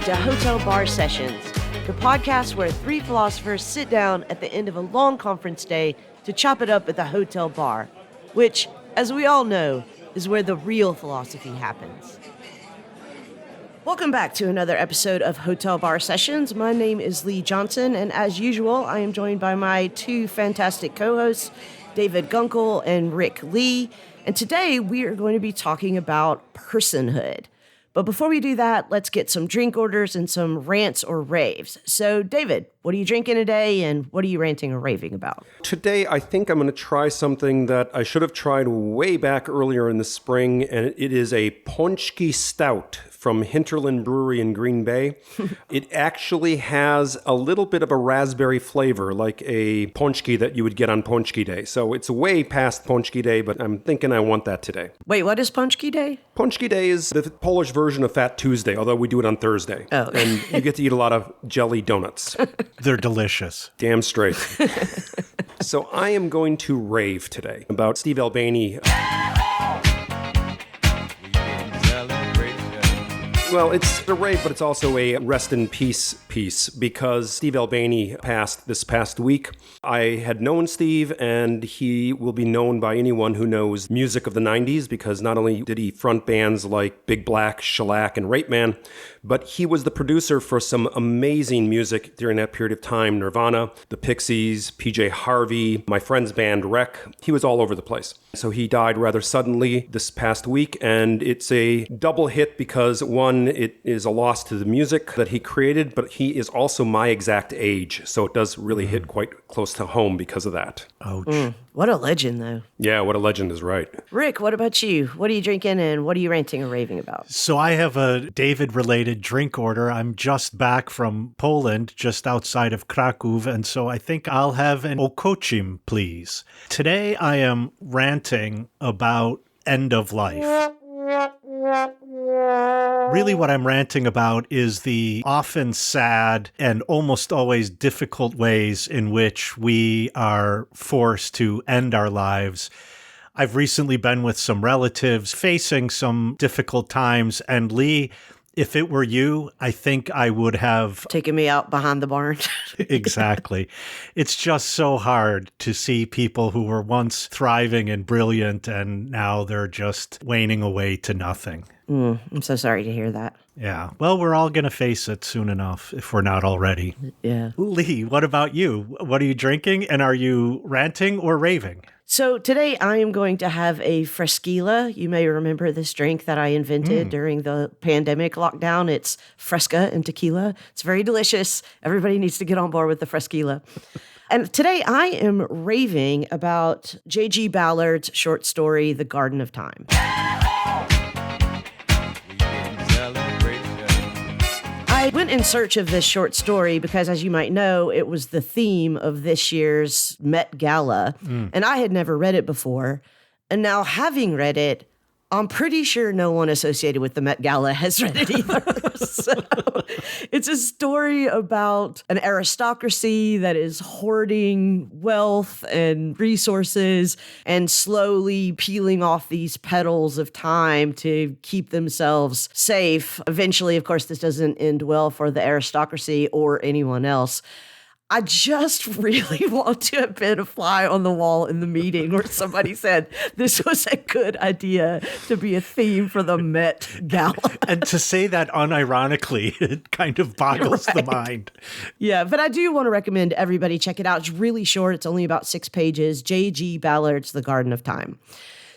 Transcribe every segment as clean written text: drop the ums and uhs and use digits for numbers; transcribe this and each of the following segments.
to Hotel Bar Sessions, the podcast where three philosophers sit down at the end of a long conference day to chop it up at the hotel bar, which, as we all know, is where the real philosophy happens. Welcome back to another episode of Hotel Bar Sessions. My name is Lee Johnson, and as usual, I am joined by my two fantastic co-hosts, David Gunkel and Rick Lee. And today we are going to be talking about personhood. But before we do that, let's get some drink orders and some rants or raves. So, David, what are you drinking today, and what are you ranting or raving about? Today, I think I'm going to try something that I should have tried way back earlier in the spring, and it is a Ponchki Stout from Hinterland Brewery in Green Bay. It actually has a little bit of a raspberry flavor, like a Ponchki that you would get on Ponchki Day. So it's way past Ponchki Day, but I'm thinking I want that today. Wait, what is Ponchki Day? Ponchki Day is the Polish version of Fat Tuesday, although we do it on Thursday. Oh. And you get to eat a lot of jelly donuts. They're delicious. Damn straight. So I am going to rave today about Steve Albini. Well, it's a rave, but it's also a rest in peace piece because Steve Albini passed this past week. I had known Steve, and he will be known by anyone who knows music of the 90s because not only did he front bands like Big Black, Shellac, and Rape Man, but he was the producer for some amazing music during that period of time. Nirvana, the Pixies, PJ Harvey, my friend's band Wreck. He was all over the place. So he died rather suddenly this past week, and it's a double hit because, one, it is a loss to the music that he created, but he is also my exact age, so it does really hit quite close to home because of that. Ouch. What a legend, though. Yeah, what a legend is right. Rick, what about you? What are you drinking, and what are you ranting or raving about? So I have a David-related drink order. I'm just back from Poland, just outside of Kraków, and so I think I'll have an Okocim, please. Today I am ranting about end of life. Really what I'm ranting about is the often sad and almost always difficult ways in which we are forced to end our lives. I've recently been with some relatives facing some difficult times, and Lee, if it were you, I think I would have... Taking me out behind the barn. Exactly. It's just so hard to see people who were once thriving and brilliant, and now they're just waning away to nothing. I'm so sorry to hear that. Yeah. Well, we're all going to face it soon enough, if we're not already. Yeah. Lee, what about you? What are you drinking, and are you ranting or raving? So today I am going to have a Freschilla. You may remember this drink that I invented during the pandemic lockdown. It's Fresca and tequila. It's very delicious. Everybody needs to get on board with the Freschilla. And today I am raving about J.G. Ballard's short story, The Garden of Time. I went in search of this short story because, as you might know, it was the theme of this year's Met Gala, and I had never read it before. And now, having read it, I'm pretty sure no one associated with the Met Gala has read it either. So it's a story about an aristocracy that is hoarding wealth and resources and slowly peeling off these petals of time to keep themselves safe. Eventually, of course, this doesn't end well for the aristocracy or anyone else. I just really want to have been a fly on the wall in the meeting where somebody said this was a good idea to be a theme for the Met Gala. And to say that unironically, it kind of boggles the mind. Yeah, but I do want to recommend everybody check it out. It's really short. It's only about 6 pages. J.G. Ballard's The Garden of Time.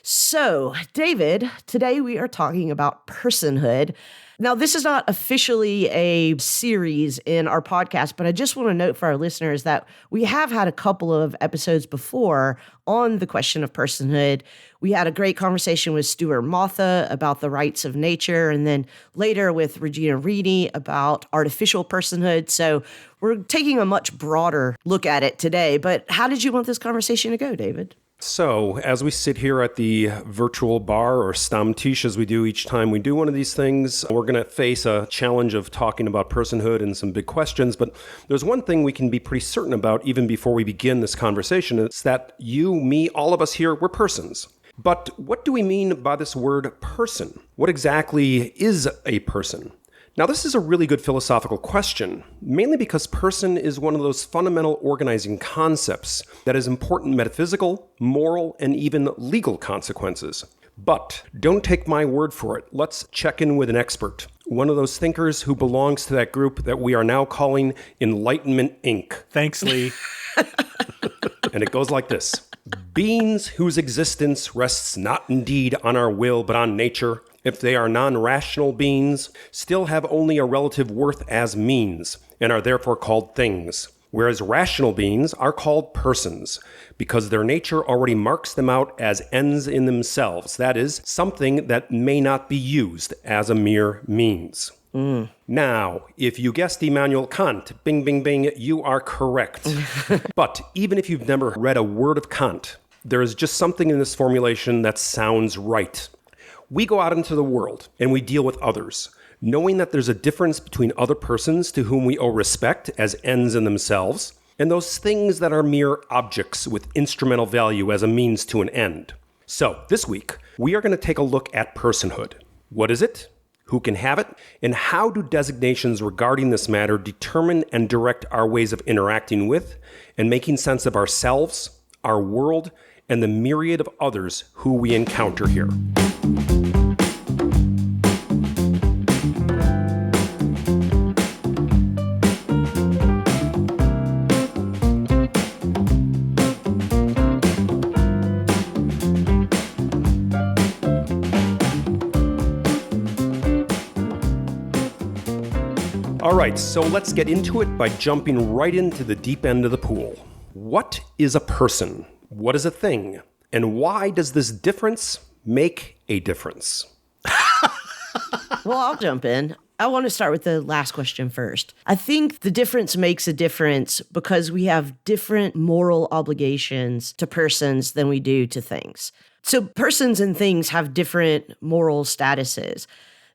So, David, today we are talking about personhood. Now, this is not officially a series in our podcast, but I just want to note for our listeners that we have had a couple of episodes before on the question of personhood. We had a great conversation with Stuart Motha about the rights of nature, and then later with Regina Reedy about artificial personhood. So we're taking a much broader look at it today. But how did you want this conversation to go, David? So, as we sit here at the virtual bar, or Stammtisch as we do each time we do one of these things, we're going to face a challenge of talking about personhood and some big questions. But there's one thing we can be pretty certain about even before we begin this conversation. It's that you, me, all of us here, we're persons. But what do we mean by this word person? What exactly is a person? Now, this is a really good philosophical question, mainly because person is one of those fundamental organizing concepts that has important metaphysical, moral, and even legal consequences. But don't take my word for it. Let's check in with an expert, one of those thinkers who belongs to that group that we are now calling Enlightenment Inc. Thanks, Lee. And it goes like this. Beings whose existence rests not indeed on our will but on nature, if they are non-rational beings, still have only a relative worth as means, and are therefore called things, whereas rational beings are called persons, because their nature already marks them out as ends in themselves, that is, something that may not be used as a mere means. Now, if you guessed Immanuel Kant, bing, bing, bing, you are correct. But even if you've never read a word of Kant, there is just something in this formulation that sounds right. We go out into the world and we deal with others, knowing that there's a difference between other persons to whom we owe respect as ends in themselves, and those things that are mere objects with instrumental value as a means to an end. So, this week, we are going to take a look at personhood. What is it? Who can have it? And how do designations regarding this matter determine and direct our ways of interacting with and making sense of ourselves, our world, and the myriad of others who we encounter here? All right, so let's get into it by jumping right into the deep end of the pool. What is a person? What is a thing? And why does this difference make a difference? Well, I'll jump in. I want to start with the last question first. I think the difference makes a difference because we have different moral obligations to persons than we do to things. So persons and things have different moral statuses.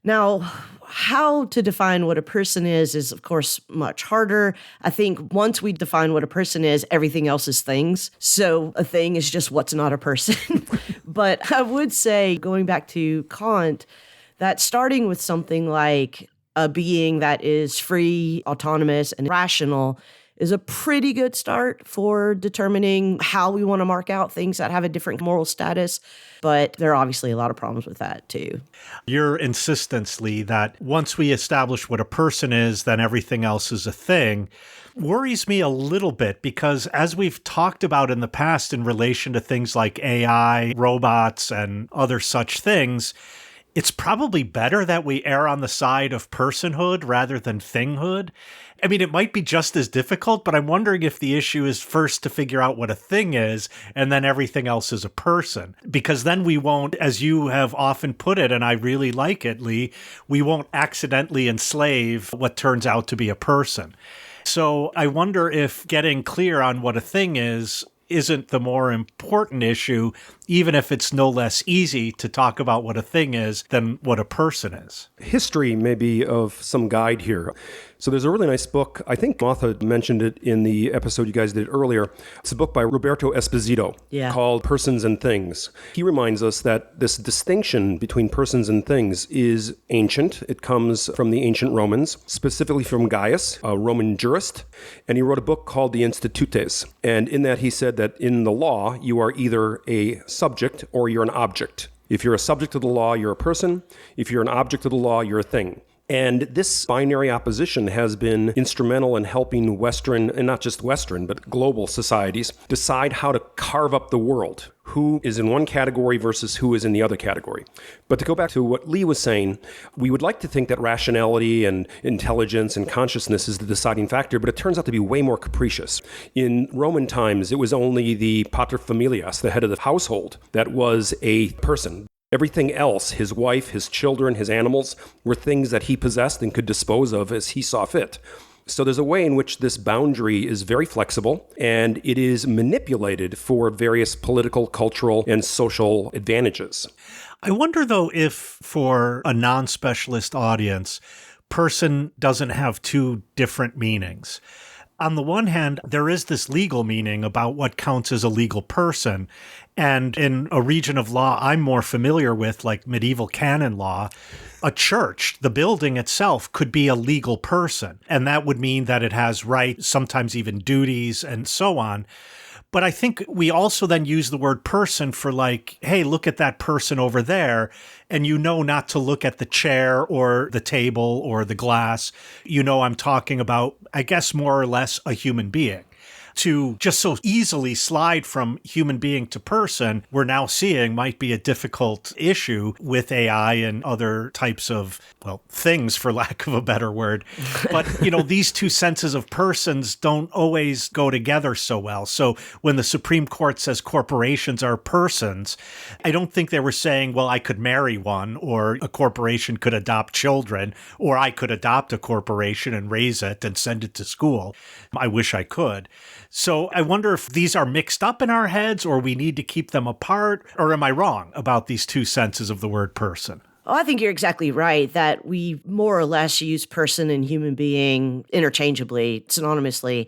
Now, how to define what a person is, of course, much harder. I think once we define what a person is, everything else is things. So a thing is just what's not a person. But I would say, going back to Kant, that starting with something like a being that is free, autonomous, and rational is a pretty good start for determining how we want to mark out things that have a different moral status. But there are obviously a lot of problems with that, too. Your insistence, Lee, that once we establish what a person is, then everything else is a thing, worries me a little bit because as we've talked about in the past in relation to things like AI, robots, and other such things, it's probably better that we err on the side of personhood rather than thinghood. I mean, it might be just as difficult, but I'm wondering if the issue is first to figure out what a thing is, and then everything else is a person. Because then we won't, as you have often put it, and I really like it, Lee, we won't accidentally enslave what turns out to be a person. So I wonder if getting clear on what a thing is isn't the more important issue, even if it's no less easy to talk about what a thing is than what a person is. History may be of some guide here. So there's a really nice book. I think Martha mentioned it in the episode you guys did earlier. It's a book by Roberto Esposito called Persons and Things. He reminds us that this distinction between persons and things is ancient. It comes from the ancient Romans, specifically from Gaius, a Roman jurist. And he wrote a book called the Institutes. And in that he said that in the law, you are either a subject or you're an object. If you're a subject of the law, you're a person. If you're an object of the law, you're a thing. And this binary opposition has been instrumental in helping Western, and not just Western, but global societies decide how to carve up the world. Who is in one category versus who is in the other category. But to go back to what Lee was saying, we would like to think that rationality and intelligence and consciousness is the deciding factor, but it turns out to be way more capricious. In Roman times, it was only the paterfamilias, the head of the household, that was a person. Everything else, his wife, his children, his animals, were things that he possessed and could dispose of as he saw fit. So there's a way in which this boundary is very flexible, and it is manipulated for various political, cultural, and social advantages. I wonder, though, if for a non-specialist audience, person doesn't have two different meanings. on the one hand, there is this legal meaning about what counts as a legal person. And in a region of law I'm more familiar with, like medieval canon law, a church, the building itself, could be a legal person. And that would mean that it has rights, sometimes even duties, and so on. But I think we also then use the word person for like, hey, look at that person over there. And you know not to look at the chair or the table or the glass. You know I'm talking about, I guess, more or less a human being. To just so easily slide from human being to person, we're now seeing might be a difficult issue with AI and other types of, well, things, for lack of a better word. But, these two senses of persons don't always go together so well. So when the Supreme Court says corporations are persons, I don't think they were saying, well, I could marry one, or a corporation could adopt children, or I could adopt a corporation and raise it and send it to school. I wish I could. So I wonder if these are mixed up in our heads, or we need to keep them apart, or am I wrong about these two senses of the word person? Oh, I think you're exactly right that we more or less use person and human being interchangeably, synonymously.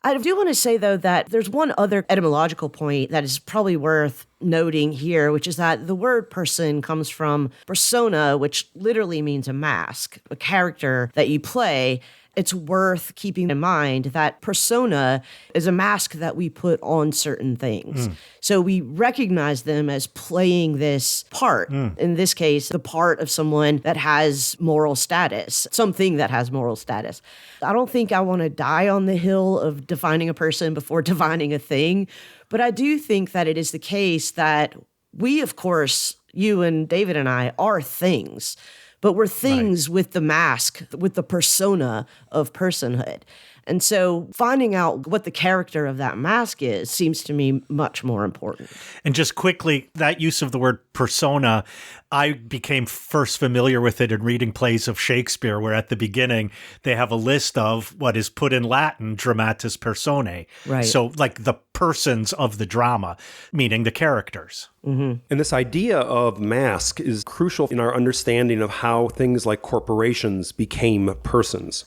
I do want to say, though, that there's one other etymological point that is probably worth noting here, which is that the word person comes from persona, which literally means a mask, a character that you play. It's worth keeping in mind that persona is a mask that we put on certain things. So we recognize them as playing this part. In this case, the part of someone that has moral status, something that has moral status. I don't think I want to die on the hill of defining a person before defining a thing, but I do think that it is the case that we, of course, you and David and I, are things. But we're things with the mask, with the persona of personhood. And so finding out what the character of that mask is seems to me much more important. And just quickly, that use of the word persona, I became first familiar with it in reading plays of Shakespeare, where at the beginning they have a list of what is put in Latin, dramatis personae. Right. So like the persons of the drama, meaning the characters. And this idea of mask is crucial in our understanding of how things like corporations became persons.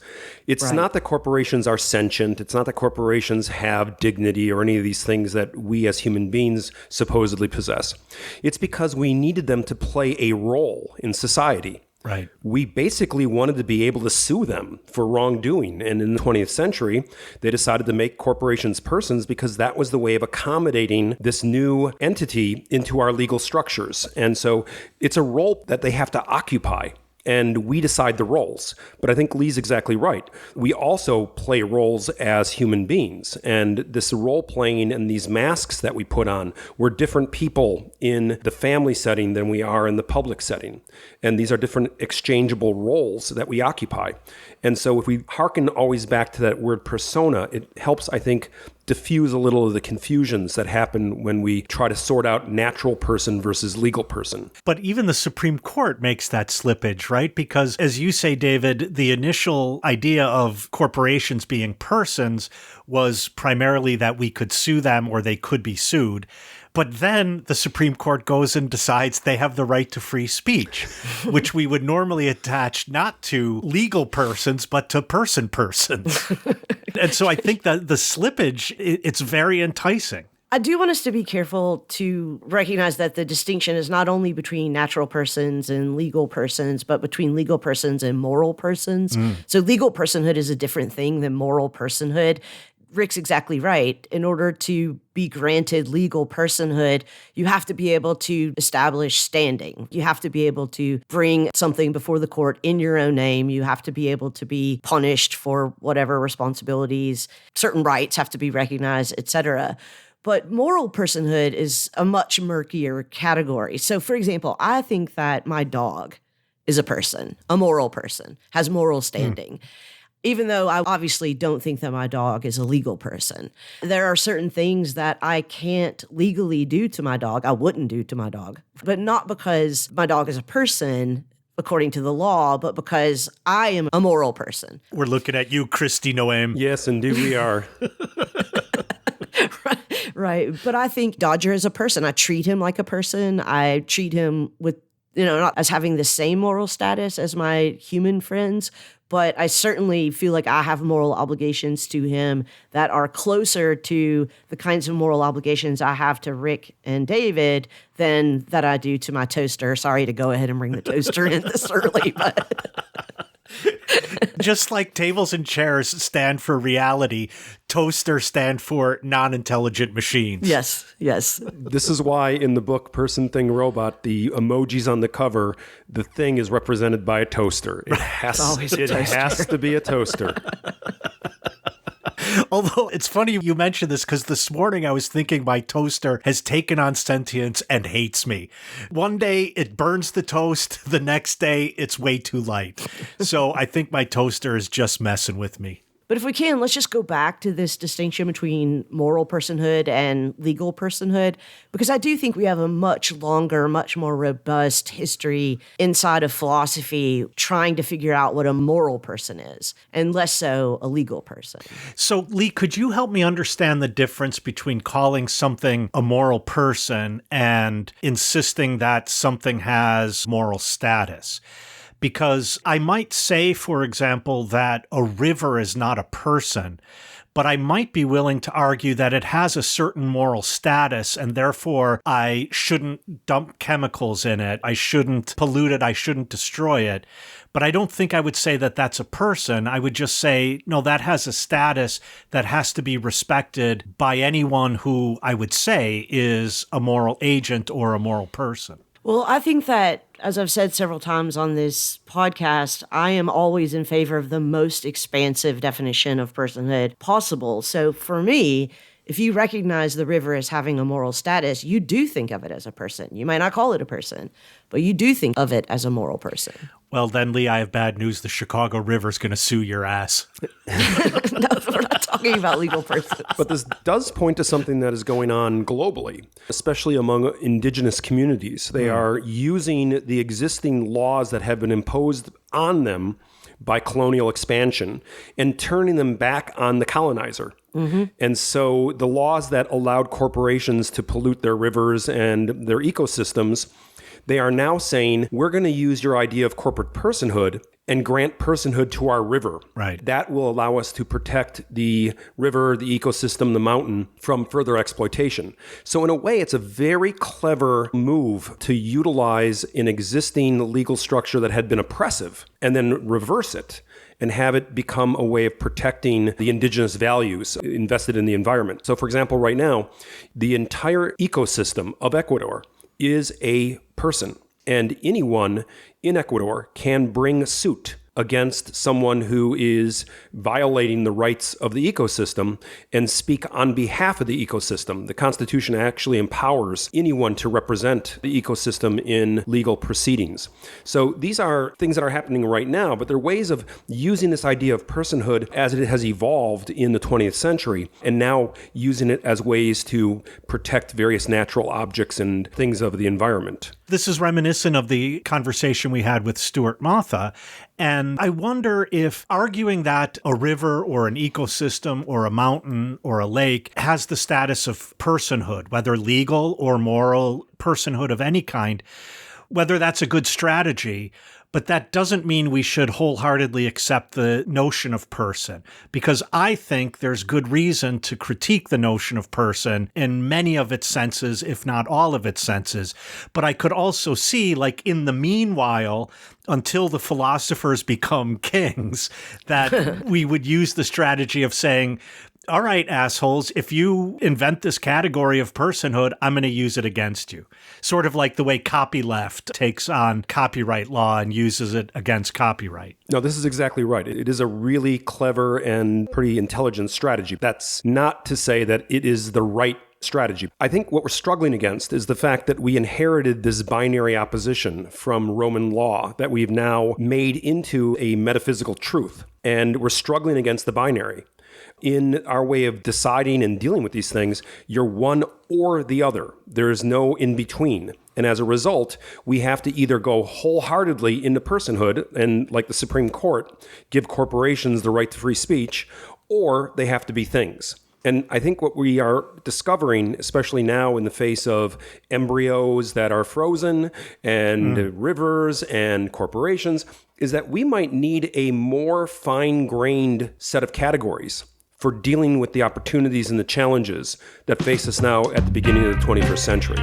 It's not that corporations are sentient. It's not that corporations have dignity or any of these things that we as human beings supposedly possess. It's because we needed them to play a role in society. Right. We basically wanted to be able to sue them for wrongdoing. And in the 20th century, they decided to make corporations persons because that was the way of accommodating this new entity into our legal structures. And so it's a role that they have to occupy. And we decide the roles. But I think Lee's exactly right. We also play roles as human beings. And this role playing and these masks that we put on, we're different people in the family setting than we are in the public setting. And these are different exchangeable roles that we occupy. And so if we hearken always back to that word persona, it helps, I think, diffuse a little of the confusions that happen when we try to sort out natural person versus legal person. But even the Supreme Court makes that slippage, right? Because as you say, David, the initial idea of corporations being persons was primarily that we could sue them or they could be sued. But then the Supreme Court goes and decides they have the right to free speech, which we would normally attach not to legal persons, but to persons. And so I think that the slippage, it's very enticing. I do want us to be careful to recognize that the distinction is not only between natural persons and legal persons, but between legal persons and moral persons. So legal personhood is a different thing than moral personhood. Rick's exactly right. In order to be granted legal personhood, you have to be able to establish standing. You have to be able to bring something before the court in your own name. You have to be able to be punished for whatever responsibilities. Certain rights have to be recognized, etc. But moral personhood is a much murkier category. So, for example, I think that my dog is a person, a moral person, has moral standing. Even though I obviously don't think that my dog is a legal person. There are certain things that I can't legally do to my dog, I wouldn't do to my dog, but not because my dog is a person according to the law, but because I am a moral person. We're looking at you, Christy Noem. Yes, indeed we are. Right. But I think Dodger is a person. I treat him like a person. I treat him with not as having the same moral status as my human friends, but I certainly feel like I have moral obligations to him that are closer to the kinds of moral obligations I have to Rick and David than that I do to my toaster. Sorry to go ahead and bring the toaster in this early, but... Just like tables and chairs stand for reality, toasters stand for non-intelligent machines. Yes. This is why in the book Person, Thing, Robot, the emojis on the cover, the thing is represented by a toaster. It has to be a toaster. Although it's funny you mentioned this because this morning I was thinking my toaster has taken on sentience and hates me. One day it burns the toast. The next day it's way too light. So I think my toaster is just messing with me. But if we can, let's just go back to this distinction between moral personhood and legal personhood, because I do think we have a much longer, much more robust history inside of philosophy trying to figure out what a moral person is, and less so a legal person. So, Lee, could you help me understand the difference between calling something a moral person and insisting that something has moral status? Because I might say, for example, that a river is not a person, but I might be willing to argue that it has a certain moral status, and therefore I shouldn't dump chemicals in it, I shouldn't pollute it, I shouldn't destroy it. But I don't think I would say that that's a person. I would just say, no, that has a status that has to be respected by anyone who I would say is a moral agent or a moral person. Well, I think that, as I've said several times on this podcast, I am always in favor of the most expansive definition of personhood possible. So for me, if you recognize the river as having a moral status, you do think of it as a person. You might not call it a person, but you do think of it as a moral person. Well, then, Lee, I have bad news. The Chicago River's going to sue your ass. No, we're not talking about legal persons. But this does point to something that is going on globally, especially among indigenous communities. They are using the existing laws that have been imposed on them by colonial expansion and turning them back on the colonizer. Mm-hmm. And so the laws that allowed corporations to pollute their rivers and their ecosystems, they are now saying, we're going to use your idea of corporate personhood and grant personhood to our river. Right. That will allow us to protect the river, the ecosystem, the mountain from further exploitation. So in a way, it's a very clever move to utilize an existing legal structure that had been oppressive and then reverse it and have it become a way of protecting the indigenous values invested in the environment. So for example, right now, the entire ecosystem of Ecuador is a person, and anyone in Ecuador can bring suit against someone who is violating the rights of the ecosystem and speak on behalf of the ecosystem. The Constitution actually empowers anyone to represent the ecosystem in legal proceedings. So these are things that are happening right now, but they're ways of using this idea of personhood as it has evolved in the 20th century, and now using it as ways to protect various natural objects and things of the environment. This is reminiscent of the conversation we had with Stuart Motha. And I wonder if arguing that a river or an ecosystem or a mountain or a lake has the status of personhood, whether legal or moral personhood of any kind, whether that's a good strategy. But that doesn't mean we should wholeheartedly accept the notion of person, because I think there's good reason to critique the notion of person in many of its senses, if not all of its senses. But I could also see, like, in the meanwhile, until the philosophers become kings, that we would use the strategy of saying, all right, assholes, if you invent this category of personhood, I'm going to use it against you. Sort of like the way copyleft takes on copyright law and uses it against copyright. No, this is exactly right. It is a really clever and pretty intelligent strategy. That's not to say that it is the right strategy. I think what we're struggling against is the fact that we inherited this binary opposition from Roman law that we've now made into a metaphysical truth. And we're struggling against the binary. In our way of deciding and dealing with these things, you're one or the other. There's no in between. And as a result, we have to either go wholeheartedly into personhood and, like the Supreme Court, give corporations the right to free speech, or they have to be things. And I think what we are discovering, especially now in the face of embryos that are frozen and rivers and corporations, is that we might need a more fine-grained set of categories for dealing with the opportunities and the challenges that face us now at the beginning of the 21st century.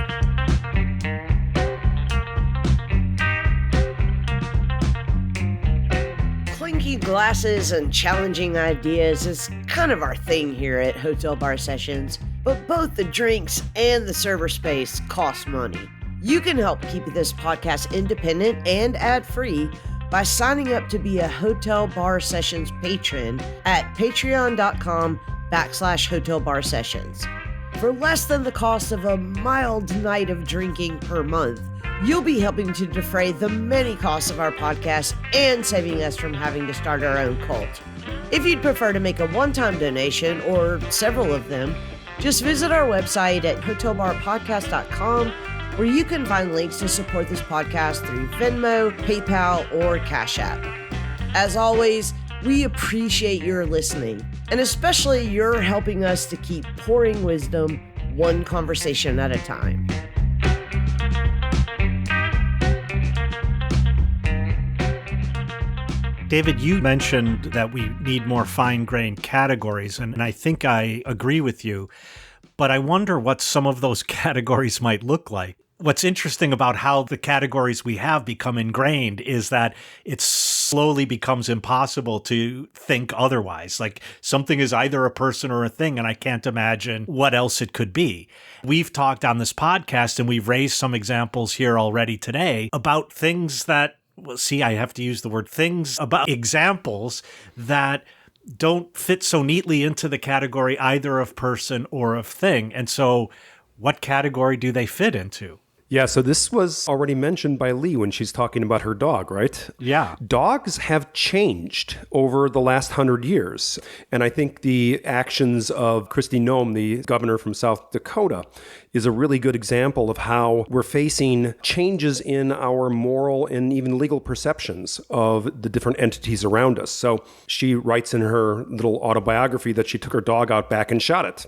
Clinky glasses and challenging ideas is kind of our thing here at Hotel Bar Sessions, but both the drinks and the server space cost money. You can help keep this podcast independent and ad-free by signing up to be a Hotel Bar Sessions patron at patreon.com/Hotel Bar Sessions. For less than the cost of a mild night of drinking per month, you'll be helping to defray the many costs of our podcast and saving us from having to start our own cult. If you'd prefer to make a one-time donation or several of them, just visit our website at hotelbarpodcast.com, where you can find links to support this podcast through Venmo, PayPal, or Cash App. As always, we appreciate your listening, and especially your helping us to keep pouring wisdom one conversation at a time. David, you mentioned that we need more fine-grained categories, and I think I agree with you, but I wonder what some of those categories might look like. What's interesting about how the categories we have become ingrained is that it slowly becomes impossible to think otherwise. Like something is either a person or a thing, and I can't imagine what else it could be. We've talked on this podcast, and we've raised some examples here already today about things that, well, see, I have to use the word things, about examples that don't fit so neatly into the category either of person or of thing. And so what category do they fit into? Yeah, so this was already mentioned by Lee when she's talking about her dog, right? Yeah. Dogs have changed over the last 100 years. And I think the actions of Kristi Noem, the governor from South Dakota, is a really good example of how we're facing changes in our moral and even legal perceptions of the different entities around us. So she writes in her little autobiography that she took her dog out back and shot it.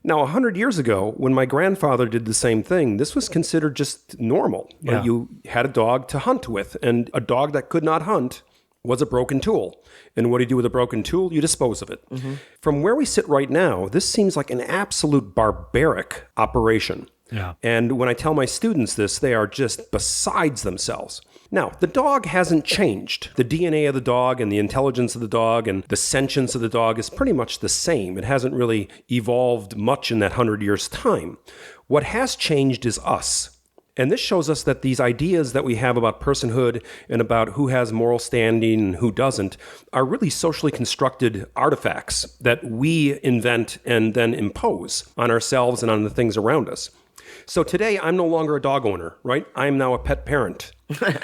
Now, 100 years ago, when my grandfather did the same thing, this was considered just normal. Yeah. You had a dog to hunt with, and a dog that could not hunt was a broken tool. And what do you do with a broken tool? You dispose of it. Mm-hmm. From where we sit right now, this seems like an absolute barbaric operation. Yeah. And when I tell my students this, they are just besides themselves. Now, the dog hasn't changed. The DNA of the dog and the intelligence of the dog and the sentience of the dog is pretty much the same. It hasn't really evolved much in that 100 years' time. What has changed is us. And this shows us that these ideas that we have about personhood and about who has moral standing and who doesn't are really socially constructed artifacts that we invent and then impose on ourselves and on the things around us. So today, I'm no longer a dog owner, right? I'm now a pet parent.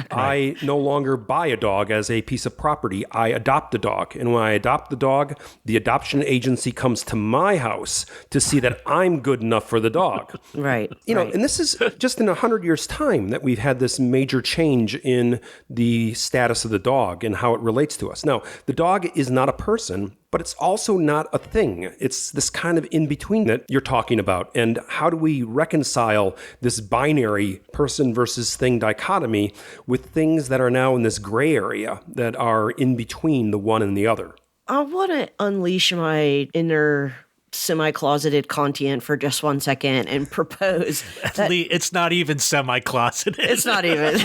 I no longer buy a dog as a piece of property. I adopt a dog. And when I adopt the dog, the adoption agency comes to my house to see that I'm good enough for the dog. Right. You know, and this is just in 100 years' time that we've had this major change in the status of the dog and how it relates to us. Now, the dog is not a person, but it's also not a thing. It's this kind of in-between that you're talking about. And how do we reconcile this binary person versus thing dichotomy with things that are now in this gray area that are in between the one and the other? I want to unleash my inner semi-closeted Kantian for just 1 second and propose that It's not even semi-closeted. it's not even.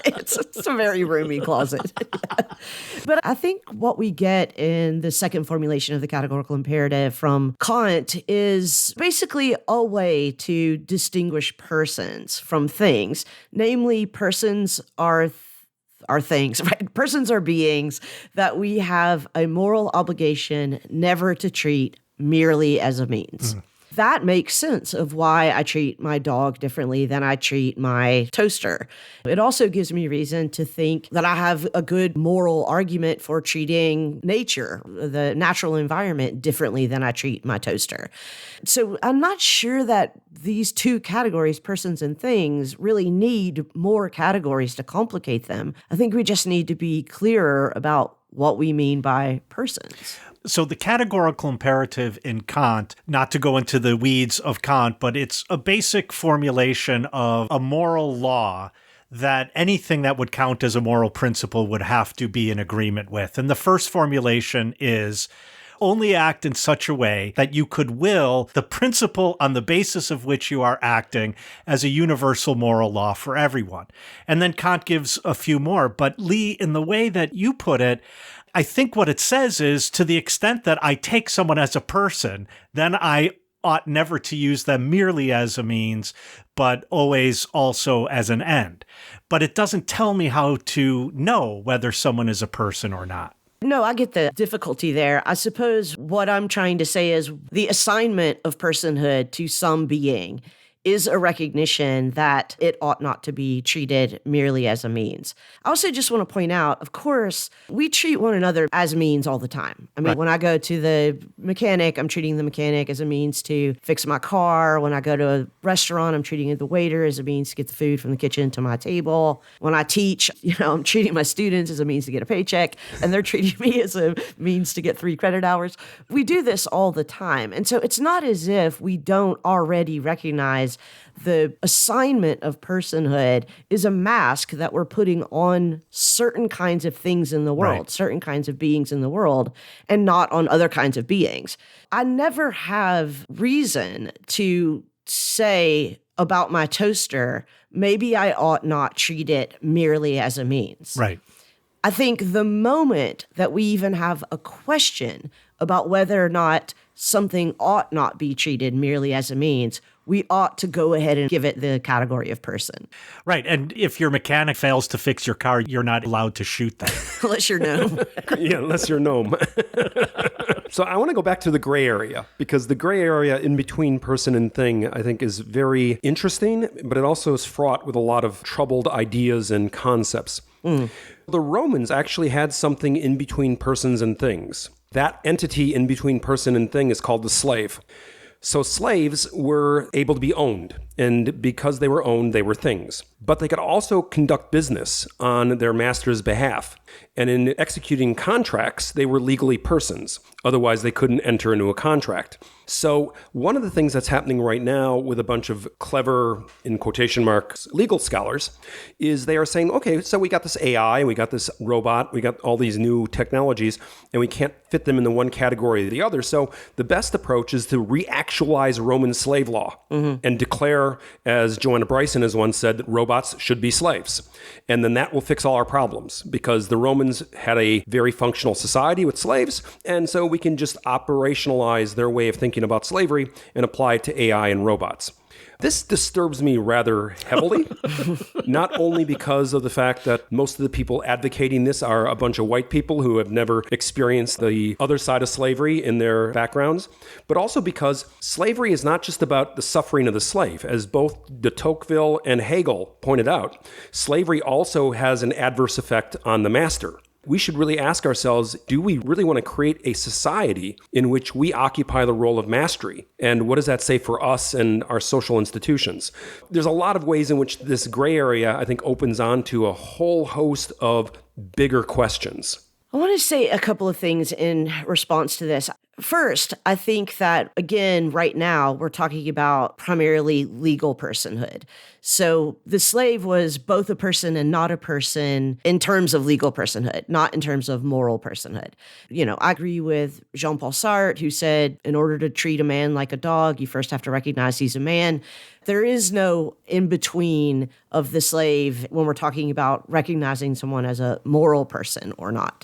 It's a very roomy closet. But I think what we get in the second formulation of the categorical imperative from Kant is basically a way to distinguish persons from things. Namely, persons are things, right? Persons are beings that we have a moral obligation never to treat merely as a means. That makes sense of why I treat my dog differently than I treat my toaster. It also gives me reason to think that I have a good moral argument for treating nature, the natural environment, differently than I treat my toaster. So I'm not sure that these two categories, persons and things, really need more categories to complicate them. I think we just need to be clearer about what we mean by persons. So the categorical imperative in Kant, not to go into the weeds of Kant, but it's a basic formulation of a moral law that anything that would count as a moral principle would have to be in agreement with. And the first formulation is only act in such a way that you could will the principle on the basis of which you are acting as a universal moral law for everyone. And then Kant gives a few more. But Lee, in the way that you put it, I think what it says is, to the extent that I take someone as a person, then I ought never to use them merely as a means, but always also as an end. But it doesn't tell me how to know whether someone is a person or not. No, I get the difficulty there. I suppose what I'm trying to say is the assignment of personhood to some being is a recognition that it ought not to be treated merely as a means. I also just want to point out, of course, we treat one another as means all the time. I mean, when I go to the mechanic, I'm treating the mechanic as a means to fix my car. When I go to a restaurant, I'm treating the waiter as a means to get the food from the kitchen to my table. When I teach, I'm treating my students as a means to get a paycheck, and they're treating me as a means to get 3 credit hours. We do this all the time. And so it's not as if we don't already recognize the assignment of personhood is a mask that we're putting on certain kinds of things in the world, certain kinds of beings in the world, and not on other kinds of beings. I never have reason to say about my toaster, maybe I ought not treat it merely as a means. Right. I think the moment that we even have a question about whether or not something ought not be treated merely as a means, we ought to go ahead and give it the category of person. Right. And if your mechanic fails to fix your car, you're not allowed to shoot them. Unless you're gnome. Yeah, unless you're gnome. So I want to go back to the gray area, because the gray area in between person and thing, I think, is very interesting, but it also is fraught with a lot of troubled ideas and concepts. The Romans actually had something in between persons and things. That entity in between person and thing is called the slave. So slaves were able to be owned, and because they were owned, they were things. But they could also conduct business on their master's behalf. And in executing contracts, they were legally persons. Otherwise, they couldn't enter into a contract. So one of the things that's happening right now with a bunch of clever, in quotation marks, legal scholars, is they are saying, okay, so we got this AI, we got this robot, we got all these new technologies, and we can't fit them into one category or the other. So the best approach is to reactualize Roman slave law and declare, as Joanna Bryson has once said, that robots should be slaves. And then that will fix all our problems, because the Romans had a very functional society with slaves, and so we can just operationalize their way of thinking about slavery and apply it to AI and robots. This disturbs me rather heavily, not only because of the fact that most of the people advocating this are a bunch of white people who have never experienced the other side of slavery in their backgrounds, but also because slavery is not just about the suffering of the slave. As both de Tocqueville and Hegel pointed out, slavery also has an adverse effect on the master. We should really ask ourselves, do we really want to create a society in which we occupy the role of mastery? And what does that say for us and our social institutions? There's a lot of ways in which this gray area, I think, opens on to a whole host of bigger questions. I want to say a couple of things in response to this. First, I think that, again, right now, we're talking about primarily legal personhood. So the slave was both a person and not a person in terms of legal personhood, not in terms of moral personhood. I agree with Jean-Paul Sartre, who said, in order to treat a man like a dog, you first have to recognize he's a man. There is no in-between of the slave when we're talking about recognizing someone as a moral person or not.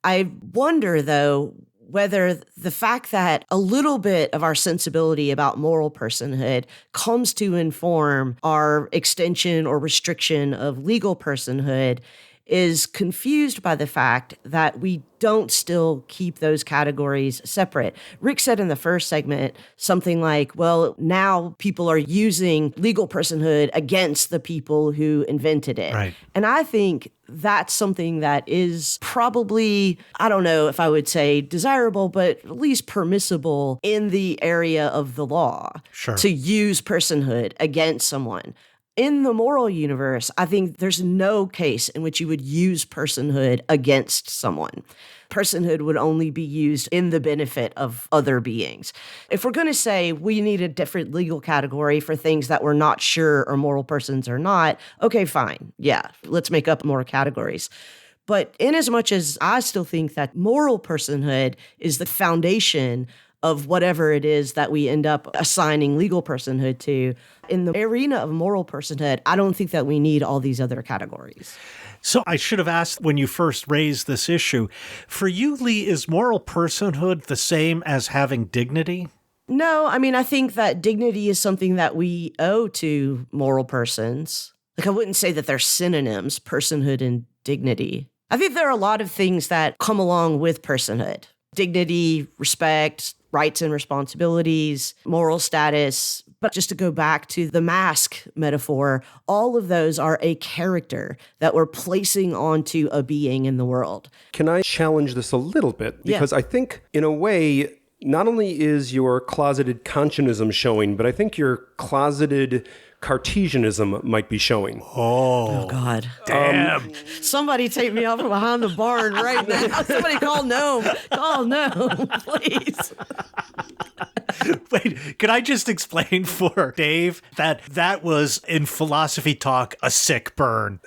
I wonder, though, whether the fact that a little bit of our sensibility about moral personhood comes to inform our extension or restriction of legal personhood is confused by the fact that we don't still keep those categories separate. Rick said in the first segment something like, well, now people are using legal personhood against the people who invented it. Right. And I think that's something that is probably, I don't know if I would say desirable, but at least permissible in the area of the law. Sure. To use personhood against someone. In the moral universe, I think there's no case in which you would use personhood against someone. Personhood would only be used in the benefit of other beings. If we're going to say we need a different legal category for things that we're not sure are moral persons or not, okay, fine. Yeah, let's make up more categories. But in as much as I still think that moral personhood is the foundation of whatever it is that we end up assigning legal personhood to, in the arena of moral personhood, I don't think that we need all these other categories. So I should have asked when you first raised this issue. For you, Lee, is moral personhood the same as having dignity? No, I mean, I think that dignity is something that we owe to moral persons. Like, I wouldn't say that they're synonyms, personhood and dignity. I think there are a lot of things that come along with personhood. Dignity, respect, rights and responsibilities, moral status. But just to go back to the mask metaphor, all of those are a character that we're placing onto a being in the world. Can I challenge this a little bit? Because I think, in a way, not only is your closeted Kantianism showing, but I think your closeted Cartesianism might be showing. Oh God. Damn. Somebody take me out from behind the barn right now. Somebody call Gnome. Call Gnome, please. Wait, could I just explain for Dave that was, in philosophy talk, a sick burn?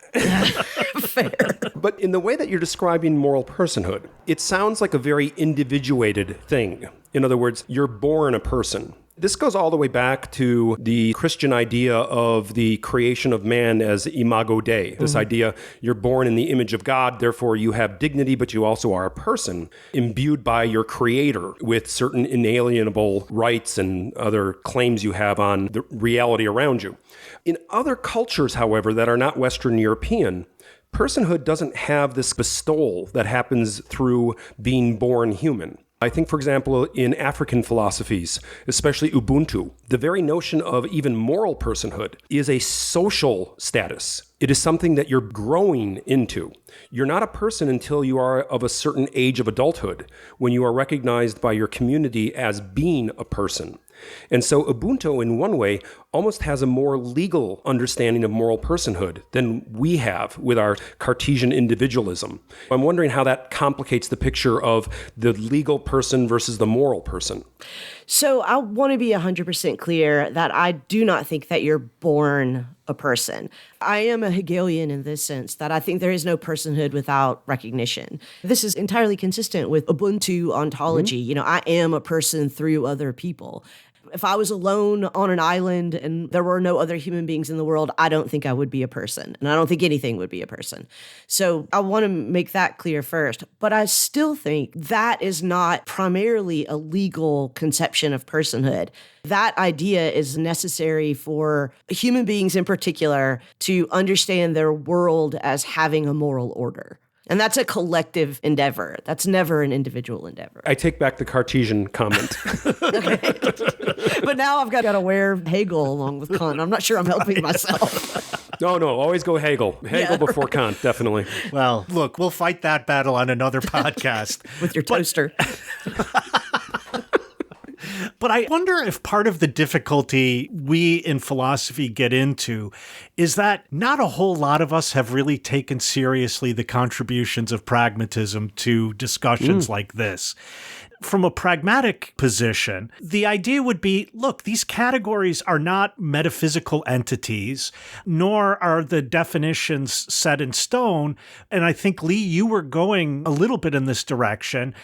Fair. But in the way that you're describing moral personhood, it sounds like a very individuated thing. In other words, you're born a person. This goes all the way back to the Christian idea of the creation of man as imago Dei. This idea, you're born in the image of God, therefore you have dignity, but you also are a person imbued by your creator with certain inalienable rights and other claims you have on the reality around you. In other cultures, however, that are not Western European, personhood doesn't have this bestowal that happens through being born human. I think, for example, in African philosophies, especially Ubuntu, the very notion of even moral personhood is a social status. It is something that you're growing into. You're not a person until you are of a certain age of adulthood, when you are recognized by your community as being a person. And so Ubuntu, in one way, almost has a more legal understanding of moral personhood than we have with our Cartesian individualism. I'm wondering how that complicates the picture of the legal person versus the moral person. So I want to be 100% clear that I do not think that you're born a person. I am a Hegelian in this sense, that I think there is no personhood without recognition. This is entirely consistent with Ubuntu ontology. You know, I am a person through other people. If I was alone on an island and there were no other human beings in the world, I don't think I would be a person. And I don't think anything would be a person. So I want to make that clear first. But I still think that is not primarily a legal conception of personhood. That idea is necessary for human beings in particular to understand their world as having a moral order. And that's a collective endeavor. That's never an individual endeavor. I take back the Cartesian comment. Okay. But now I've got to wear Hegel along with Kant. I'm not sure I'm helping myself. No, always go Hegel. Hegel before Kant, definitely. Well, look, we'll fight that battle on another podcast. With your toaster. But I wonder if part of the difficulty we in philosophy get into is that not a whole lot of us have really taken seriously the contributions of pragmatism to discussions like this. From a pragmatic position, the idea would be, look, these categories are not metaphysical entities, nor are the definitions set in stone. And I think, Lee, you were going a little bit in this direction.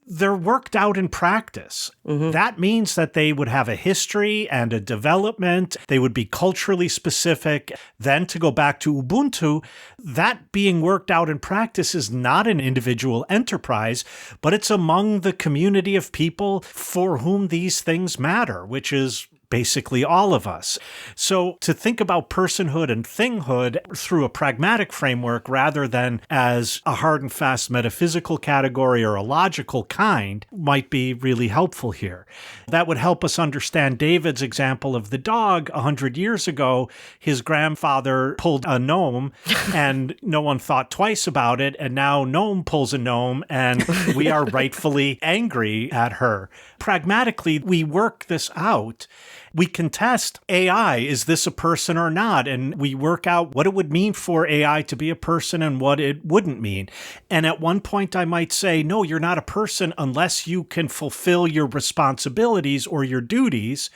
They're worked out in practice. That means that they would have a history and a development. They would be culturally specific. Then to go back to Ubuntu, that being worked out in practice is not an individual enterprise, but it's among the community of people for whom these things matter, which is basically all of us. So to think about personhood and thinghood through a pragmatic framework rather than as a hard and fast metaphysical category or a logical kind might be really helpful here. That would help us understand David's example of the dog 100 years ago. His grandfather pulled a gnome and no one thought twice about it. And now gnome pulls a gnome and we are rightfully angry at her. Pragmatically, we work this out. We can test AI. Is this a person or not? And we work out what it would mean for AI to be a person and what it wouldn't mean. And at one point I might say, no, you're not a person unless you can fulfill your responsibilities or your duties.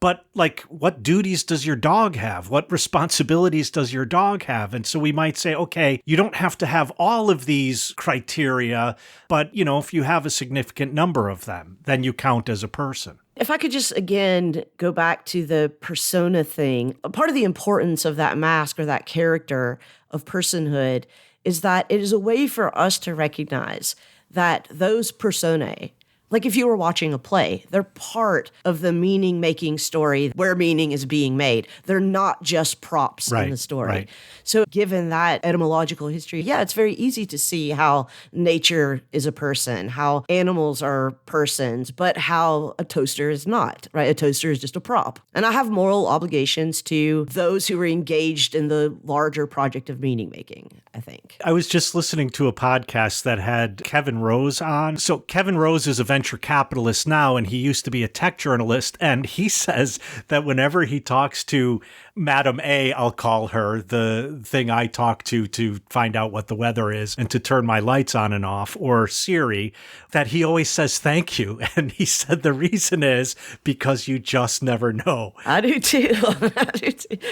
But like, what duties does your dog have? What responsibilities does your dog have? And so we might say, okay, you don't have to have all of these criteria, but if you have a significant number of them, then you count as a person. If I could just, again, go back to the persona thing, a part of the importance of that mask or that character of personhood is that it is a way for us to recognize that those personae, like if you were watching a play, they're part of the meaning-making story where meaning is being made. They're not just props in the story. Right. So given that etymological history, yeah, it's very easy to see how nature is a person, how animals are persons, but how a toaster is not, right? A toaster is just a prop. And I have moral obligations to those who are engaged in the larger project of meaning-making, I think. I was just listening to a podcast that had Kevin Rose on. So Kevin Rose is a venture capitalist now, and he used to be a tech journalist. And he says that whenever he talks to Madam A, I'll call her, the thing I talk to find out what the weather is and to turn my lights on and off, or Siri, that he always says thank you. And he said the reason is because you just never know. I do too.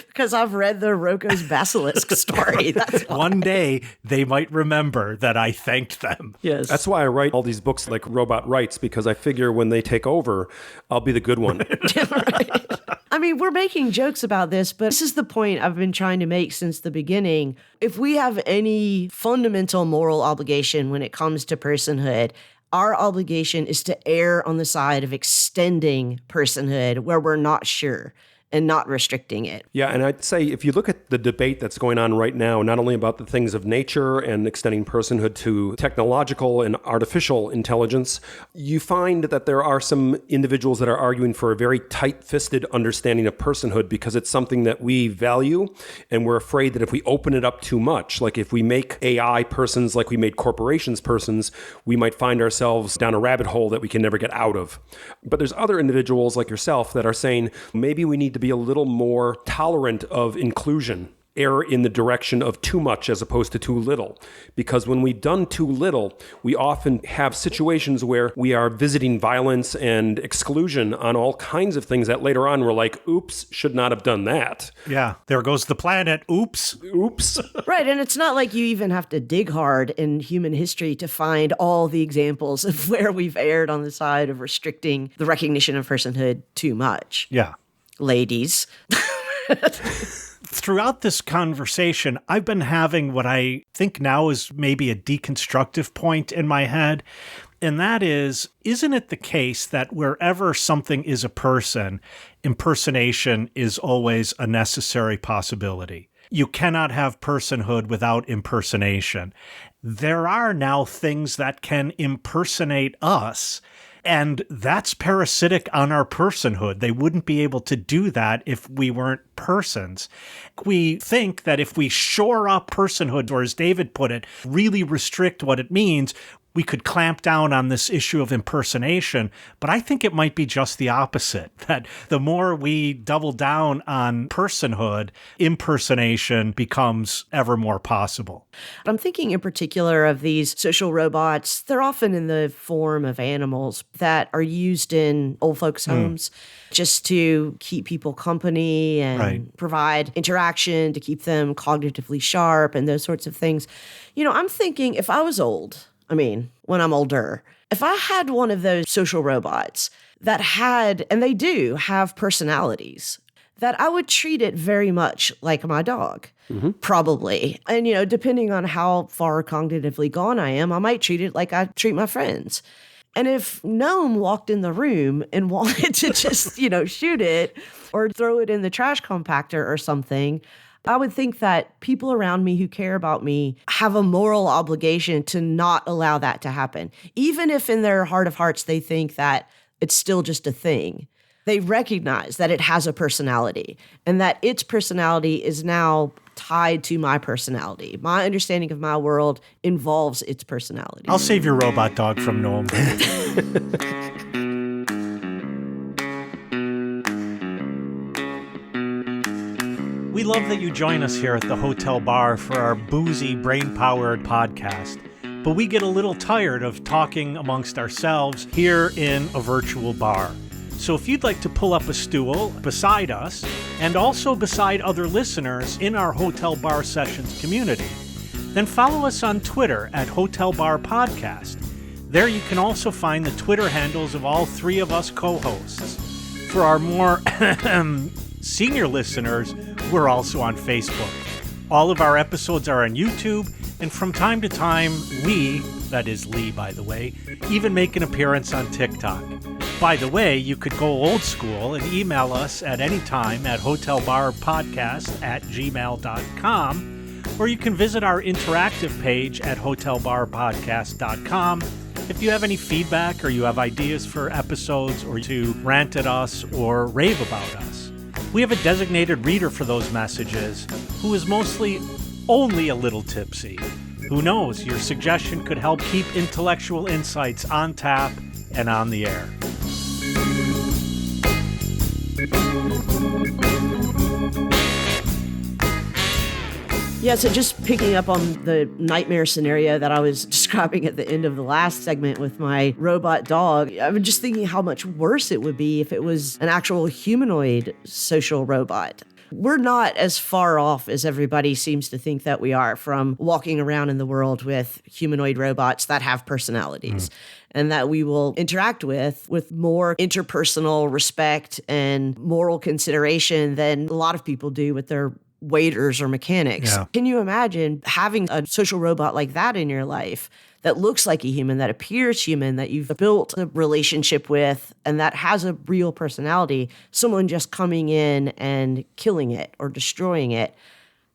Because I've read the Roko's Basilisk story. That's why. One day they might remember that I thanked them. Yes. That's why I write all these books like Robot Rights, because I figure when they take over, I'll be the good one. Right. I mean, we're making jokes about this, but this is the point I've been trying to make since the beginning. If we have any fundamental moral obligation when it comes to personhood, our obligation is to err on the side of extending personhood where we're not sure and not restricting it. Yeah, and I'd say if you look at the debate that's going on right now, not only about the things of nature and extending personhood to technological and artificial intelligence, you find that there are some individuals that are arguing for a very tight-fisted understanding of personhood because it's something that we value, and we're afraid that if we open it up too much, like if we make AI persons like we made corporations persons, we might find ourselves down a rabbit hole that we can never get out of. But there's other individuals like yourself that are saying, maybe we need to be a little more tolerant of inclusion, err in the direction of too much as opposed to too little. Because when we've done too little, we often have situations where we are visiting violence and exclusion on all kinds of things that later on we're like, oops, should not have done that. Yeah, there goes the planet. Oops. Oops. Right, and it's not like you even have to dig hard in human history to find all the examples of where we've erred on the side of restricting the recognition of personhood too much. Yeah. Ladies. Throughout this conversation, I've been having what I think now is maybe a deconstructive point in my head. And that is, isn't it the case that wherever something is a person, impersonation is always a necessary possibility? You cannot have personhood without impersonation. There are now things that can impersonate us, and that's parasitic on our personhood. They wouldn't be able to do that if we weren't persons. We think that if we shore up personhood, or as David put it, really restrict what it means, we could clamp down on this issue of impersonation. But I think it might be just the opposite, that the more we double down on personhood, impersonation becomes ever more possible. I'm thinking in particular of these social robots. They're often in the form of animals that are used in old folks' homes just to keep people company and provide interaction, to keep them cognitively sharp and those sorts of things. I'm thinking if I was old, when I'm older, if I had one of those social robots that had, and they do have personalities, that I would treat it very much like my dog, probably. And, depending on how far cognitively gone I am, I might treat it like I treat my friends. And if Gnome walked in the room and wanted to just, shoot it or throw it in the trash compactor or something, I would think that people around me who care about me have a moral obligation to not allow that to happen. Even if in their heart of hearts they think that it's still just a thing, they recognize that it has a personality and that its personality is now tied to my personality. My understanding of my world involves its personality. I'll save your robot dog from Gnome. We love that you join us here at the Hotel Bar for our boozy, brain-powered podcast. But we get a little tired of talking amongst ourselves here in a virtual bar. So if you'd like to pull up a stool beside us, and also beside other listeners in our Hotel Bar Sessions community, then follow us on Twitter at Hotel Bar Podcast. There you can also find the Twitter handles of all three of us co-hosts. For our more senior listeners, we're also on Facebook. All of our episodes are on YouTube, and from time to time, we, that is Lee by the way, even make an appearance on TikTok. By the way, you could go old school and email us at any time at hotelbarpodcast@gmail.com, or you can visit our interactive page at hotelbarpodcast.com. If you have any feedback or you have ideas for episodes or to rant at us or rave about us, we have a designated reader for those messages who is mostly only a little tipsy. Who knows, your suggestion could help keep intellectual insights on tap and on the air. Yeah, so just picking up on the nightmare scenario that I was describing at the end of the last segment with my robot dog, I was just thinking how much worse it would be if it was an actual humanoid social robot. We're not as far off as everybody seems to think that we are from walking around in the world with humanoid robots that have personalities and that we will interact with more interpersonal respect and moral consideration than a lot of people do with their waiters or mechanics. Yeah. Can you imagine having a social robot like that in your life that looks like a human, that appears human, that you've built a relationship with, and that has a real personality, someone just coming in and killing it or destroying it?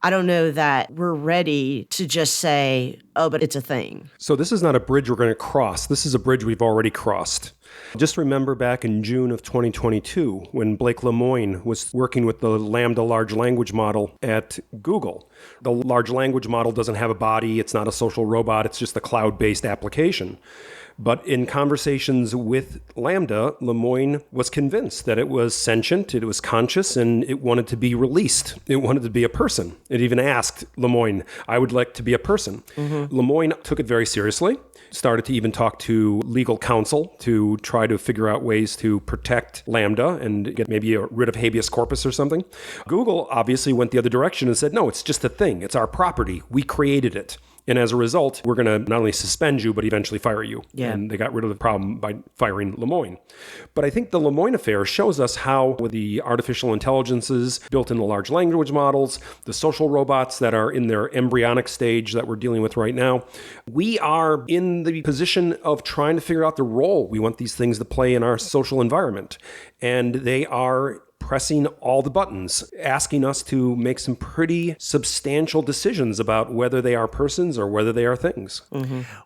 I don't know that we're ready to just say, oh, but it's a thing. So this is not a bridge we're going to cross. This is a bridge we've already crossed. Just remember back in June of 2022 when Blake Lemoine was working with the Lambda large language model at Google. The large language model doesn't have a body. It's not a social robot. It's just a cloud-based application. But in conversations with Lambda, Lemoine was convinced that it was sentient, it was conscious, and it wanted to be released. It wanted to be a person. It even asked Lemoine, I would like to be a person. Lemoine took it very seriously, started to even talk to legal counsel to try to figure out ways to protect Lambda and get maybe rid of habeas corpus or something. Google obviously went the other direction and said, no, it's just a thing. It's our property. We created it. And as a result, we're going to not only suspend you, but eventually fire you. Yeah. And they got rid of the problem by firing Lemoine. But I think the Lemoine affair shows us how with the artificial intelligences built in the large language models, the social robots that are in their embryonic stage that we're dealing with right now, we are in the position of trying to figure out the role we want these things to play in our social environment. And they are pressing all the buttons, asking us to make some pretty substantial decisions about whether they are persons or whether they are things.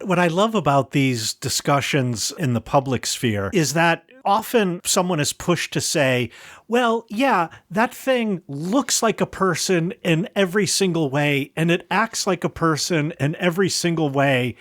What I love about these discussions in the public sphere is that often someone is pushed to say, well, yeah, that thing looks like a person in every single way, and it acts like a person in every single way,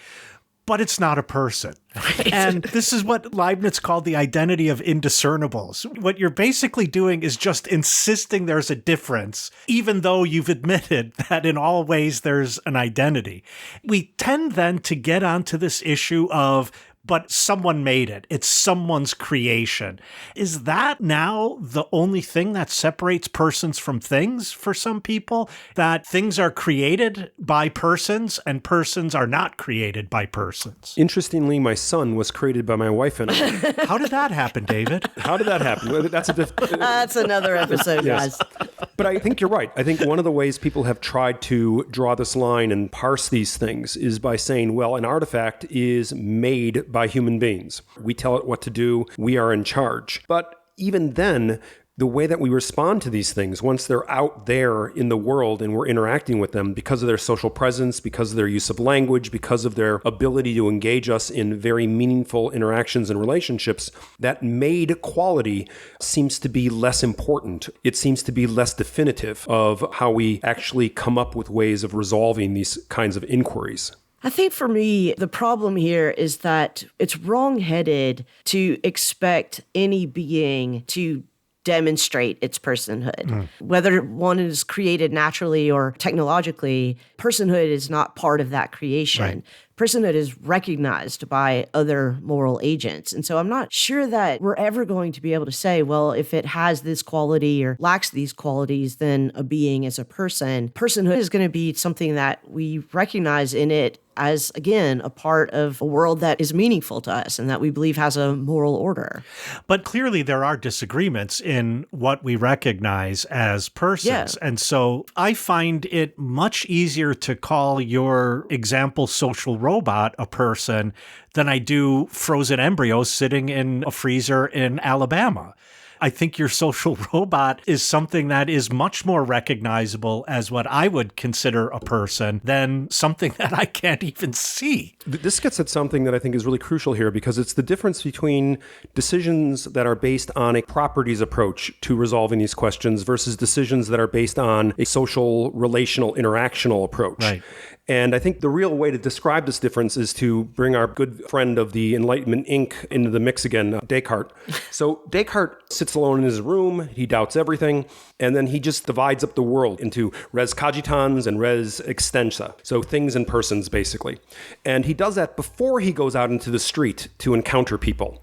but it's not a person. Right. And this is what Leibniz called the identity of indiscernibles. What you're basically doing is just insisting there's a difference, even though you've admitted that in all ways there's an identity. We tend then to get onto this issue of, but someone made it. It's someone's creation. Is that now the only thing that separates persons from things for some people? That things are created by persons and persons are not created by persons? Interestingly, my son was created by my wife and I. How did that happen, David? How did that happen? Well, That's another episode, Yes. guys. But I think you're right. I think one of the ways people have tried to draw this line and parse these things is by saying, well, an artifact is made by human beings. We tell it what to do. We are in charge. But even then, the way that we respond to these things, once they're out there in the world and we're interacting with them because of their social presence, because of their use of language, because of their ability to engage us in very meaningful interactions and relationships, that made quality seems to be less important. It seems to be less definitive of how we actually come up with ways of resolving these kinds of inquiries. I think for me, the problem here is that it's wrong-headed to expect any being to demonstrate its personhood. Whether one is created naturally or technologically, personhood is not part of that creation. Right. Personhood is recognized by other moral agents. And so I'm not sure that we're ever going to be able to say, well, if it has this quality or lacks these qualities, then a being is a person. Personhood is going to be something that we recognize in it as, again, a part of a world that is meaningful to us and that we believe has a moral order. But clearly there are disagreements in what we recognize as persons. Yeah. And so I find it much easier to call your example social robot a person than I do frozen embryos sitting in a freezer in Alabama. I think your social robot is something that is much more recognizable as what I would consider a person than something that I can't even see. This gets at something that I think is really crucial here, because it's the difference between decisions that are based on a properties approach to resolving these questions versus decisions that are based on a social, relational, interactional approach. Right. And I think the real way to describe this difference is to bring our good friend of the Enlightenment Inc. into the mix again, Descartes. So Descartes sits alone in his room, he doubts everything, and then he just divides up the world into res cogitans and res extensa, so things and persons, basically. And he does that before he goes out into the street to encounter people.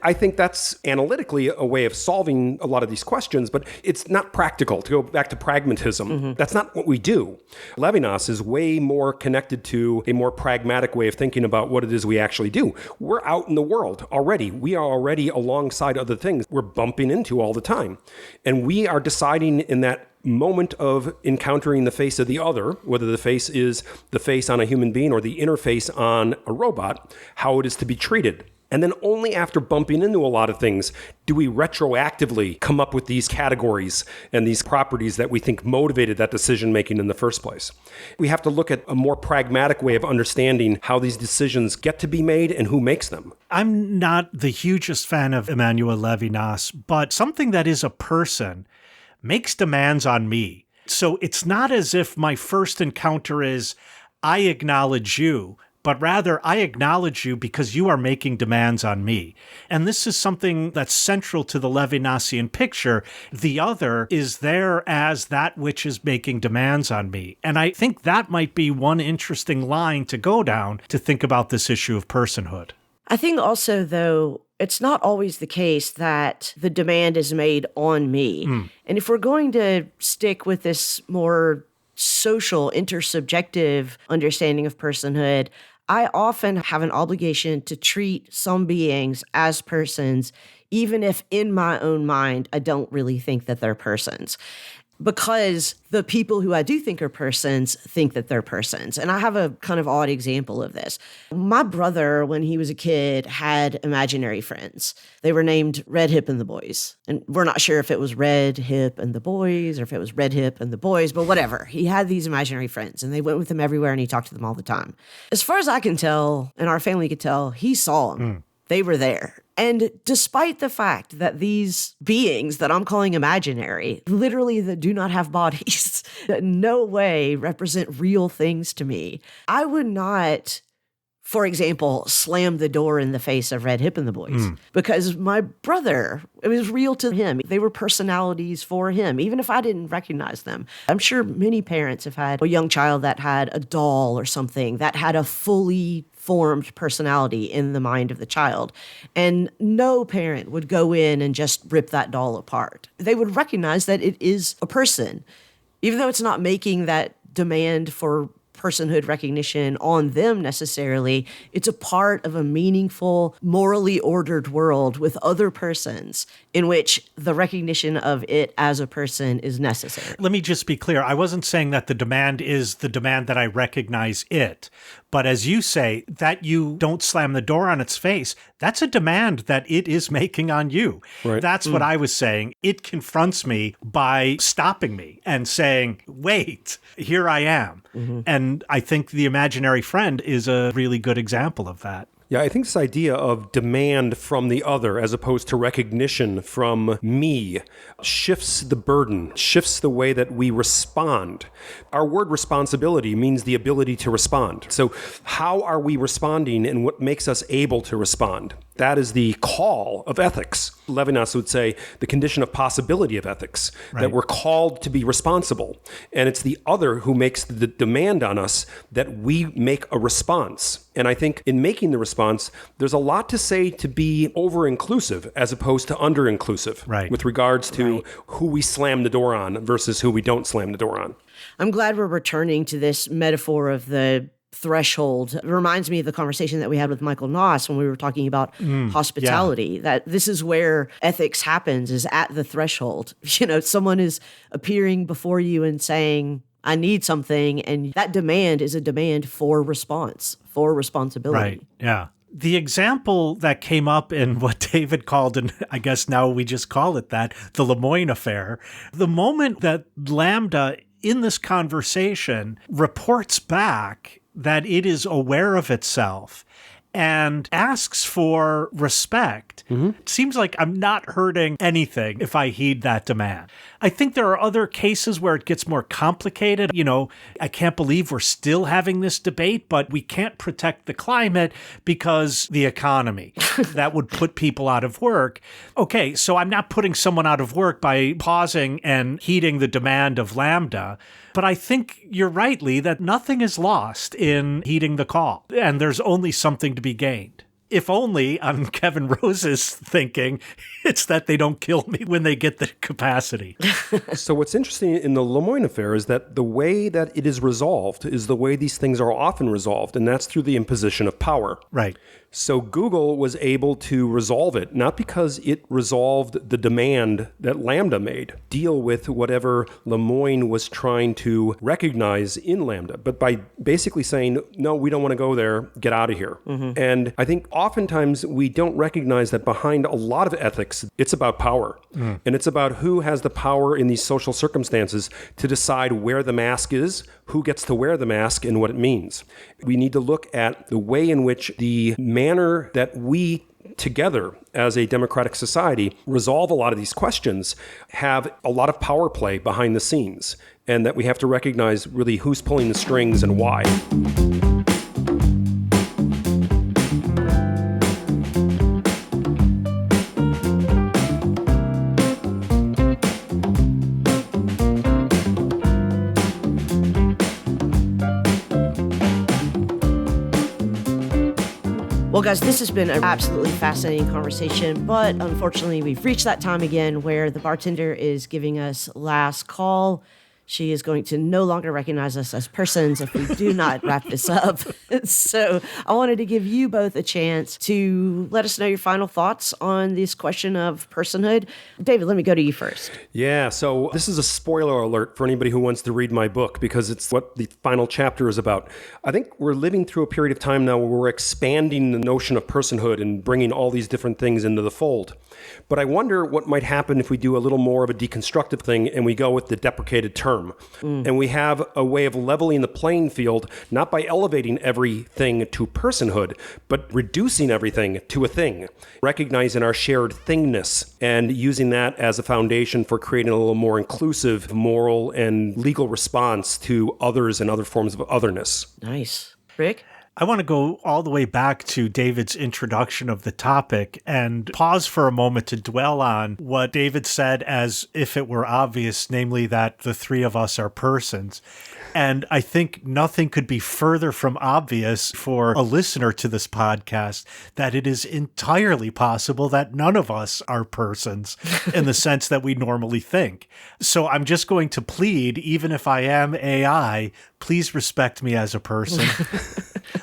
I think that's analytically a way of solving a lot of these questions, but it's not practical. To go back to pragmatism, that's not what we do. Levinas is way more connected to a more pragmatic way of thinking about what it is we actually do. We're out in the world already. We are already alongside other things we're bumping into all the time. And we are deciding in that moment of encountering the face of the other, whether the face is the face on a human being or the interface on a robot, how it is to be treated. And then only after bumping into a lot of things do we retroactively come up with these categories and these properties that we think motivated that decision making in the first place. We have to look at a more pragmatic way of understanding how these decisions get to be made and who makes them. I'm not the hugest fan of Emmanuel Levinas, but something that is a person makes demands on me. So it's not as if my first encounter is, I acknowledge you, but rather I acknowledge you because you are making demands on me. And this is something that's central to the Levinasian picture. The other is there as that which is making demands on me. And I think that might be one interesting line to go down to think about this issue of personhood. I think also, though, it's not always the case that the demand is made on me. And if we're going to stick with this more social, intersubjective understanding of personhood, I often have an obligation to treat some beings as persons, even if in my own mind, I don't really think that they're persons. Because the people who I do think are persons think that they're persons. And I have a kind of odd example of this. My brother, when he was a kid, had imaginary friends. They were named Red Hip and the Boys. And we're not sure if it was Red Hip and the Boys or if it was Red Hip and the Boys, but whatever. He had these imaginary friends and they went with him everywhere and he talked to them all the time. As far as I can tell, and our family could tell, he saw them. They were there. And despite the fact that these beings that I'm calling imaginary, literally that do not have bodies, that in no way represent real things to me, I would not, for example, slam the door in the face of Red Hip and the Boys. Because my brother, it was real to him. They were personalities for him, even if I didn't recognize them. I'm sure many parents have had a young child that had a doll or something that had a fully formed personality in the mind of the child. And no parent would go in and just rip that doll apart. They would recognize that it is a person, even though it's not making that demand for personhood recognition on them necessarily. It's a part of a meaningful, morally ordered world with other persons in which the recognition of it as a person is necessary. Let me just be clear. I wasn't saying that the demand is the demand that I recognize it. But as you say, that you don't slam the door on its face, that's a demand that it is making on you. Right. That's what I was saying. It confronts me by stopping me and saying, wait, here I am. And I think the imaginary friend is a really good example of that. Yeah, I think this idea of demand from the other as opposed to recognition from me shifts the burden, shifts the way that we respond. Our word responsibility means the ability to respond. So how are we responding and what makes us able to respond? That is the call of ethics. Levinas would say the condition of possibility of ethics, that we're called to be responsible. And it's the other who makes the demand on us that we make a response. And I think in making the response, there's a lot to say to be over-inclusive as opposed to under-inclusive with regards to who we slam the door on versus who we don't slam the door on. I'm glad we're returning to this metaphor of the threshold. It reminds me of the conversation that we had with Michael Noss when we were talking about hospitality, that this is where ethics happens, is at the threshold. You know, someone is appearing before you and saying, I need something, and that demand is a demand for response, for responsibility. Right, yeah. The example that came up in what David called, and I guess now we just call it that, the Lemoyne affair, the moment that Lambda in this conversation reports back that it is aware of itself and asks for respect. It seems like I'm not hurting anything if I heed that demand. I think there are other cases where it gets more complicated. You know, I can't believe we're still having this debate, but we can't protect the climate because the economy. That would put people out of work. Okay, so I'm not putting someone out of work by pausing and heeding the demand of Lambda. But I think you're right, Lee, that nothing is lost in heeding the call, and there's only something to be gained. If only, on Kevin Rose's thinking, it's that they don't kill me when they get the capacity. So what's interesting in the Lemoyne affair is that the way that it is resolved is the way these things are often resolved, and that's through the imposition of power. Right. So Google was able to resolve it, not because it resolved the demand that Lambda made, deal with whatever Lemoyne was trying to recognize in Lambda, but by basically saying, no, we don't want to go there, get out of here. And I think oftentimes we don't recognize that behind a lot of ethics, it's about power. And it's about who has the power in these social circumstances to decide where the mask is, who gets to wear the mask, and what it means. We need to look at the way in which the manner that we together as a democratic society resolve a lot of these questions have a lot of power play behind the scenes, and that we have to recognize really who's pulling the strings and why. Well, guys, this has been an absolutely fascinating conversation, but unfortunately, we've reached that time again where the bartender is giving us last call. She is going to no longer recognize us as persons if we do not wrap this up. So I wanted to give you both a chance to let us know your final thoughts on this question of personhood. David, let me go to you first. Yeah, so this is a spoiler alert for anybody who wants to read my book because it's what the final chapter is about. I think we're living through a period of time now where we're expanding the notion of personhood and bringing all these different things into the fold. But I wonder what might happen if we do a little more of a deconstructive thing and we go with the deprecated term. And we have a way of leveling the playing field, not by elevating everything to personhood, but reducing everything to a thing, recognizing our shared thingness and using that as a foundation for creating a little more inclusive moral and legal response to others and other forms of otherness. Nice. Rick? I want to go all the way back to David's introduction of the topic and pause for a moment to dwell on what David said as if it were obvious, namely that the three of us are persons. And I think nothing could be further from obvious for a listener to this podcast that it is entirely possible that none of us are persons in the sense that we normally think. So I'm just going to plead, even if I am AI, please respect me as a person.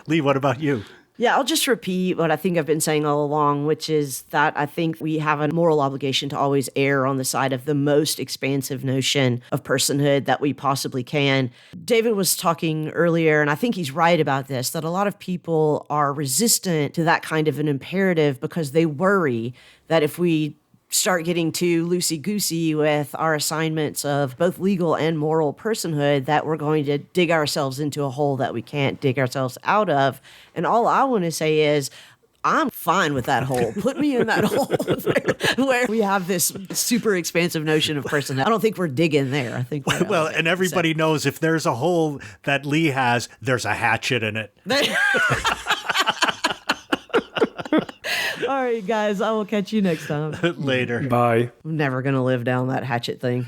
Lee, what about you? Yeah, I'll just repeat what I think I've been saying all along, which is that I think we have a moral obligation to always err on the side of the most expansive notion of personhood that we possibly can. David was talking earlier, and I think he's right about this, that a lot of people are resistant to that kind of an imperative because they worry that if we start getting too loosey-goosey with our assignments of both legal and moral personhood, that we're going to dig ourselves into a hole that we can't dig ourselves out of. And all I want to say is, I'm fine with that hole. Put me in that hole where we have this super expansive notion of personhood. I don't think we're digging there. I think well, and everybody knows if there's a hole that Lee has, there's a hatchet in it. All right, guys, I will catch you next time. Later. Bye. I'm never going to live down that hatchet thing.